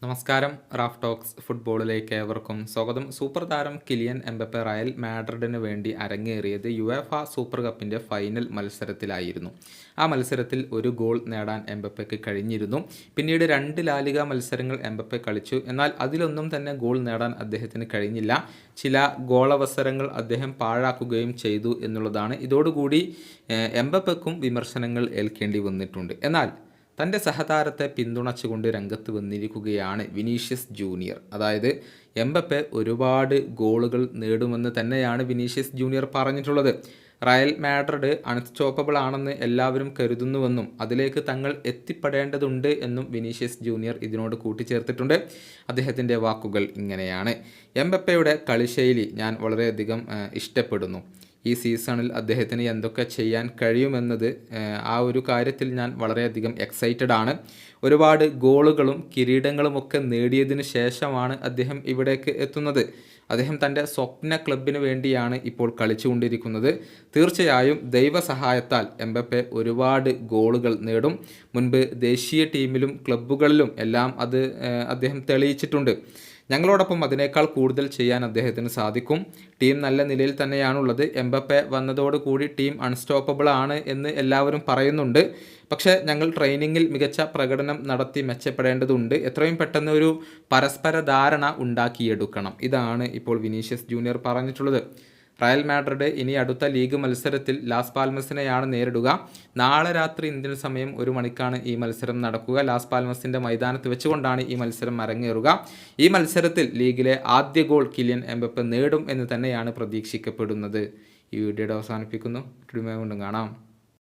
നമസ്കാരം. Raf talks ഫുട്ബോളിലേക്ക് ഏവർക്കും സ്വാഗതം. സൂപ്പർ താരം കിലിയൻ എംബപ്പെ റയൽ മാഡ്രിഡിന് വേണ്ടി അരങ്ങേറിയത് യുവേഫ സൂപ്പർ കപ്പിൻ്റെ ഫൈനൽ മത്സരത്തിലായിരുന്നു. ആ മത്സരത്തിൽ ഒരു ഗോൾ നേടാൻ എംബപ്പയ്ക്ക് കഴിഞ്ഞിരുന്നു. പിന്നീട് 2 ലാലിഗ മത്സരങ്ങൾ എംബപ്പെ കളിച്ചു. എന്നാൽ അതിലൊന്നും തന്നെ ഗോൾ നേടാൻ അദ്ദേഹത്തിന് കഴിഞ്ഞില്ല. ചില ഗോളവസരങ്ങൾ അദ്ദേഹം പാഴാക്കുകയും ചെയ്തു എന്നുള്ളതാണ്. ഇതോടുകൂടി എംബപ്പയ്ക്കും വിമർശനങ്ങൾ ഏൽക്കേണ്ടി വന്നിട്ടുണ്ട്. എന്നാൽ തൻ്റെ സഹതാരത്തെ പിന്തുണച്ചുകൊണ്ട് രംഗത്ത് വന്നിരിക്കുകയാണ് വിനീഷ്യസ് ജൂനിയർ. അതായത് എംബപ്പെ ഒരുപാട് ഗോളുകൾ നേടുമെന്ന് തന്നെയാണ് വിനീഷ്യസ് ജൂനിയർ പറഞ്ഞിട്ടുള്ളത്. റയൽ മാഡ്രിഡ് അൺസ്റ്റോപ്പബിൾ ആണെന്ന് എല്ലാവരും കരുതുന്നുവെന്നും അതിലേക്ക് തങ്ങൾ എത്തിപ്പെടേണ്ടതുണ്ട് എന്നും വിനീഷ്യസ് ജൂനിയർ ഇതിനോട് കൂട്ടിച്ചേർത്തിട്ടുണ്ട്. അദ്ദേഹത്തിൻ്റെ വാക്കുകൾ ഇങ്ങനെയാണ്: എംബപ്പയുടെ കളിശൈലി ഞാൻ വളരെയധികം ഇഷ്ടപ്പെടുന്നു. ഈ സീസണിൽ അദ്ദേഹത്തിന് എന്തൊക്കെ ചെയ്യാൻ കഴിയുമെന്നത് ആ ഒരു കാര്യത്തിൽ ഞാൻ വളരെയധികം എക്സൈറ്റഡ് ആണ്. ഒരുപാട് ഗോളുകളും കിരീടങ്ങളുമൊക്കെ നേടിയതിന് ശേഷമാണ് അദ്ദേഹം ഇവിടേക്ക് എത്തുന്നത്. അദ്ദേഹം തൻ്റെ സ്വപ്ന ക്ലബിന് വേണ്ടിയാണ് ഇപ്പോൾ കളിച്ചുകൊണ്ടിരിക്കുന്നത്. തീർച്ചയായും ദൈവസഹായത്താൽ എംബപ്പെ ഒരുപാട് ഗോളുകൾ നേടും. മുൻപ് ദേശീയ ടീമിലും ക്ലബ്ബുകളിലും എല്ലാം അത് അദ്ദേഹം തെളിയിച്ചിട്ടുണ്ട്. ഞങ്ങളോടൊപ്പം അതിനേക്കാൾ കൂടുതൽ ചെയ്യാൻ അദ്ദേഹത്തിന് സാധിക്കും. ടീം നല്ല നിലയിൽ തന്നെയാണുള്ളത്. എംബപ്പെ വന്നതോടുകൂടി ടീം അൺസ്റ്റോപ്പബിൾ ആണ് എന്ന് എല്ലാവരും പറയുന്നുണ്ട്. പക്ഷേ ഞങ്ങൾ ട്രെയിനിങ്ങിൽ മികച്ച പ്രകടനം നടത്തി മെച്ചപ്പെടേണ്ടതുണ്ട്. എത്രയും പെട്ടെന്ന് ഒരു പരസ്പര ധാരണ ഉണ്ടാക്കിയെടുക്കണം. ഇതാണ് ഇപ്പോൾ വിനീഷ്യസ് ജൂനിയർ പറഞ്ഞിട്ടുള്ളത്. റയൽ മാഡ്രിഡ് ഇനി അടുത്ത ലീഗ് മത്സരത്തിൽ ലാസ് പാൽമസിനെയാണ് നേരിടുക. നാളെ രാത്രി ഇന്ത്യൻ സമയം 1 മണിക്കാണ് ഈ മത്സരം നടക്കുക. ലാസ് പാൽമസിൻ്റെ മൈതാനത്ത് വെച്ചുകൊണ്ടാണ് ഈ മത്സരം അരങ്ങേറുക. ഈ മത്സരത്തിൽ ലീഗിലെ ആദ്യ ഗോൾ കിലിയൻ എംബപ്പെ നേടും എന്ന് തന്നെയാണ് പ്രതീക്ഷിക്കപ്പെടുന്നത്. ഈ വീഡിയോയുടെ അവസാനിപ്പിക്കുന്നു. വീണ്ടും കാണാം.